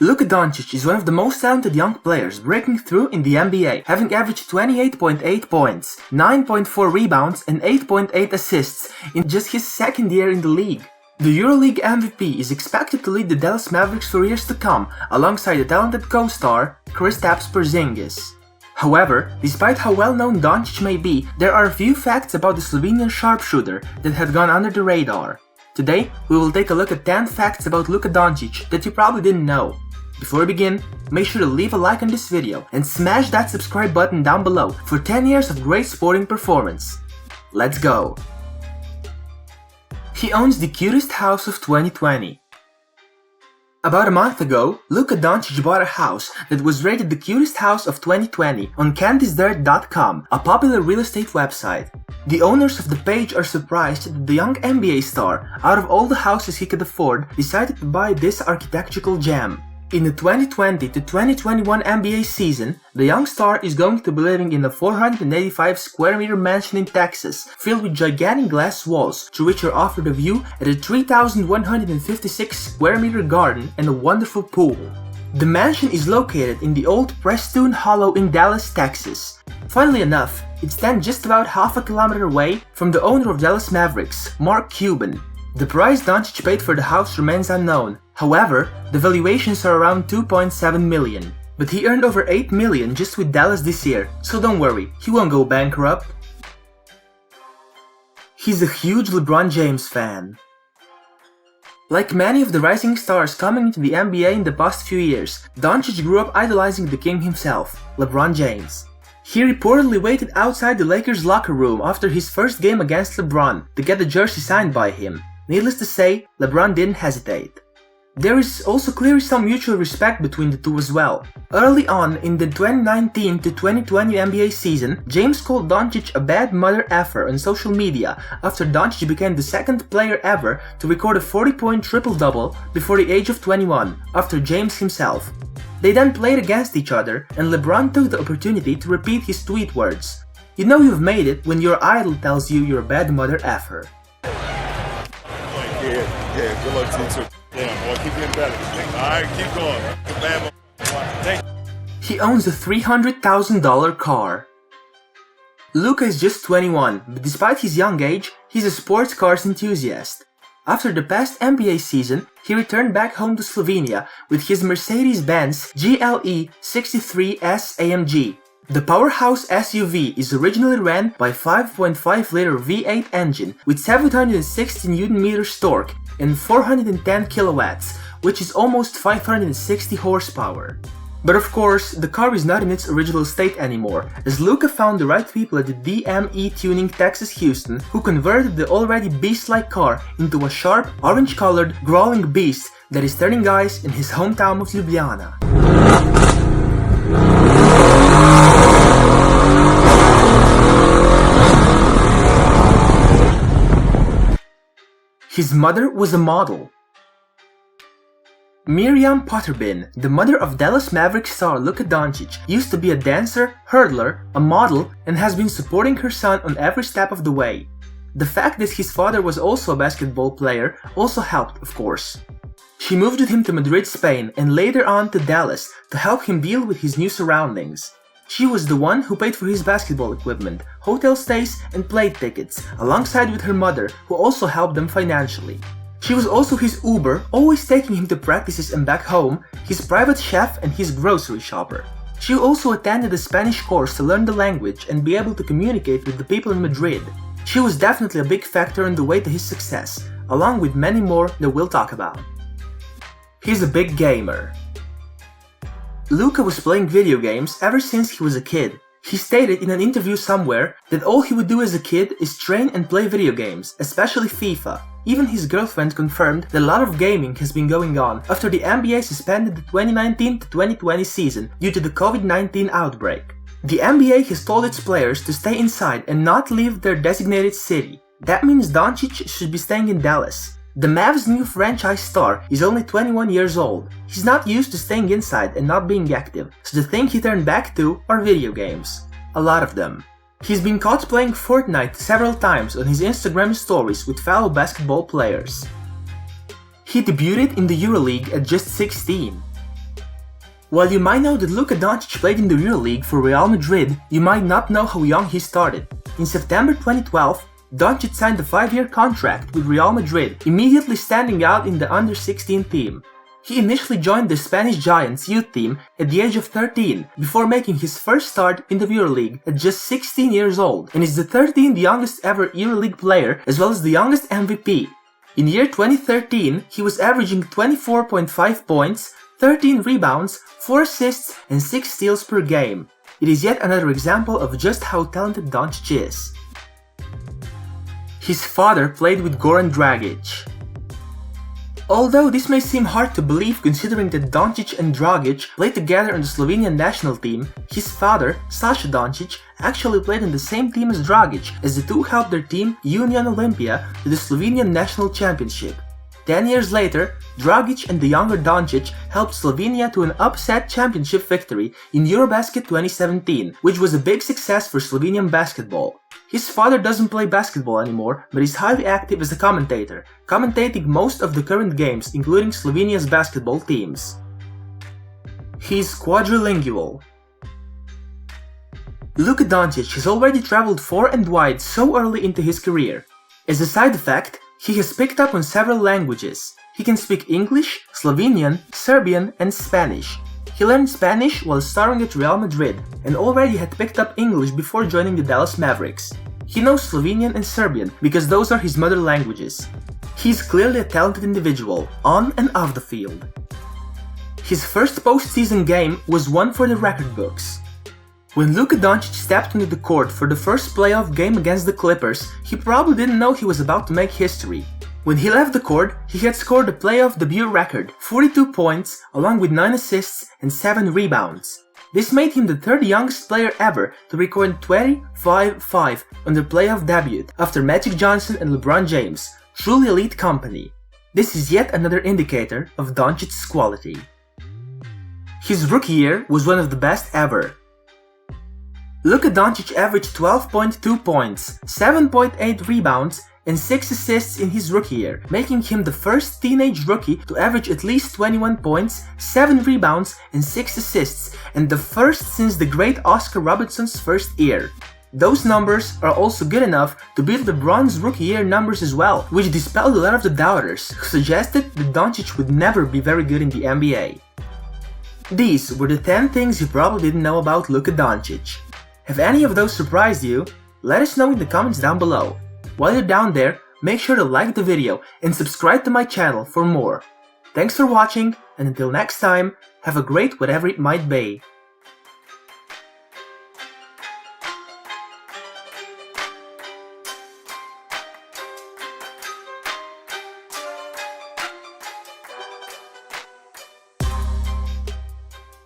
Luka Doncic is one of the most talented young players breaking through in the NBA, having averaged 28.8 points, 9.4 rebounds and 8.8 assists in just his second year in the league. The EuroLeague MVP is expected to lead the Dallas Mavericks for years to come, alongside the talented co-star Kristaps Porzingis. However, despite how well-known Doncic may be, there are a few facts about the Slovenian sharpshooter that had gone under the radar. Today, we will take a look at 10 facts about Luka Doncic that you probably didn't know. Before we begin, make sure to leave a like on this video and smash that subscribe button down below for 10 years of great sporting performance. Let's go! He owns the cutest house of 2020. About a month ago, Luka Doncic bought a house that was rated the cutest house of 2020 on CandysDirt.com, a popular real estate website. The owners of the page are surprised that the young NBA star, out of all the houses he could afford, decided to buy this architectural gem. In the 2020 to 2021 NBA season, the young star is going to be living in a 485 square meter mansion in Texas, filled with gigantic glass walls, through which are offered a view at a 3,156 square meter garden and a wonderful pool. The mansion is located in the old Preston Hollow in Dallas, Texas. Funnily enough, it stands just about half a kilometer away from the owner of Dallas Mavericks, Mark Cuban. The price Doncic paid for the house remains unknown. However, the valuations are around $2.7 million. But he earned over $8 million just with Dallas this year, so don't worry, he won't go bankrupt. He's a huge LeBron James fan. Like many of the rising stars coming into the NBA in the past few years, Doncic grew up idolizing the king himself, LeBron James. He reportedly waited outside the Lakers' locker room after his first game against LeBron to get the jersey signed by him. Needless to say, LeBron didn't hesitate. There is also clearly some mutual respect between the two as well. Early on in the 2019 to 2020 NBA season, James called Doncic a bad mother effer on social media after Doncic became the second player ever to record a 40-point triple-double before the age of 21, after James himself. They then played against each other, and LeBron took the opportunity to repeat his tweet words. You know you've made it when your idol tells you you're a bad mother effer. Yeah, good luck to you too. Yeah, boy, keep getting better. Alright, keep going. Thank you. He owns a $300,000 car. Luka is just 21, but despite his young age, he's a sports cars enthusiast. After the past NBA season, he returned back home to Slovenia with his Mercedes-Benz GLE 63S AMG. The powerhouse SUV is originally ran by a 5.5-liter V8 engine with 760 Nm torque and 410 kilowatts, which is almost 560 horsepower. But of course, the car is not in its original state anymore, as Luka found the right people at the DME Tuning Texas Houston who converted the already beast-like car into a sharp, orange-colored, growling beast that is turning eyes in his hometown of Ljubljana. His mother was a model. Miriam Potterbin, the mother of Dallas Mavericks star Luka Doncic, used to be a dancer, hurdler, a model, and has been supporting her son on every step of the way. The fact that his father was also a basketball player also helped, of course. She moved with him to Madrid, Spain, and later on to Dallas to help him deal with his new surroundings. She was the one who paid for his basketball equipment, hotel stays, and plane tickets, alongside with her mother, who also helped them financially. She was also his Uber, always taking him to practices and back home, his private chef and his grocery shopper. She also attended a Spanish course to learn the language and be able to communicate with the people in Madrid. She was definitely a big factor in the way to his success, along with many more that we'll talk about. He's a big gamer. Luka was playing video games ever since he was a kid. He stated in an interview somewhere that all he would do as a kid is train and play video games, especially FIFA. Even his girlfriend confirmed that a lot of gaming has been going on after the NBA suspended the 2019 to 2020 season due to the COVID-19 outbreak. The NBA has told its players to stay inside and not leave their designated city. That means Doncic should be staying in Dallas. The Mavs' new franchise star is only 21 years old. He's not used to staying inside and not being active, so the thing he turned back to are video games. A lot of them. He's been caught playing Fortnite several times on his Instagram stories with fellow basketball players. He debuted in the EuroLeague at just 16. While you might know that Luka Doncic played in the EuroLeague for Real Madrid, you might not know how young he started. In September 2012, Doncic signed a 5-year contract with Real Madrid, immediately standing out in the under-16 team. He initially joined the Spanish Giants youth team at the age of 13, before making his first start in the EuroLeague at just 16 years old, and is the 13th youngest ever EuroLeague player as well as the youngest MVP. In year 2013, he was averaging 24.5 points, 13 rebounds, 4 assists, and 6 steals per game. It is yet another example of just how talented Doncic is. His father played with Goran Dragic. Although this may seem hard to believe considering that Doncic and Dragic played together on the Slovenian national team, his father, Saša Doncic, actually played on the same team as Dragic, as the two helped their team Union Olimpija to the Slovenian national championship. 10 years later, Dragic and the younger Doncic helped Slovenia to an upset championship victory in Eurobasket 2017, which was a big success for Slovenian basketball. His father doesn't play basketball anymore, but is highly active as a commentator, commentating most of the current games, including Slovenia's basketball teams. He's quadrilingual. Luka Doncic has already traveled far and wide so early into his career. As a side effect, he has picked up on several languages. He can speak English, Slovenian, Serbian, and Spanish. He learned Spanish while starring at Real Madrid, and already had picked up English before joining the Dallas Mavericks. He knows Slovenian and Serbian because those are his mother languages. He is clearly a talented individual, on and off the field. His first postseason game was one for the record books. When Luka Doncic stepped onto the court for the first playoff game against the Clippers, he probably didn't know he was about to make history. When he left the court, he had scored a playoff debut record, 42 points, along with 9 assists and 7 rebounds. This made him the third youngest player ever to record 25-5 on their playoff debut, after Magic Johnson and LeBron James, truly elite company. This is yet another indicator of Doncic's quality. His rookie year was one of the best ever. Luka Doncic averaged 12.2 points, 7.8 rebounds, and 6 assists in his rookie year, making him the first teenage rookie to average at least 21 points, 7 rebounds, and 6 assists, and the first since the great Oscar Robertson's first year. Those numbers are also good enough to beat LeBron's rookie year numbers as well, which dispelled a lot of the doubters who suggested that Doncic would never be very good in the NBA. These were the 10 things you probably didn't know about Luka Doncic. Have any of those surprised you? Let us know in the comments down below. While you're down there, make sure to like the video and subscribe to my channel for more. Thanks for watching, and until next time, have a great whatever it might be.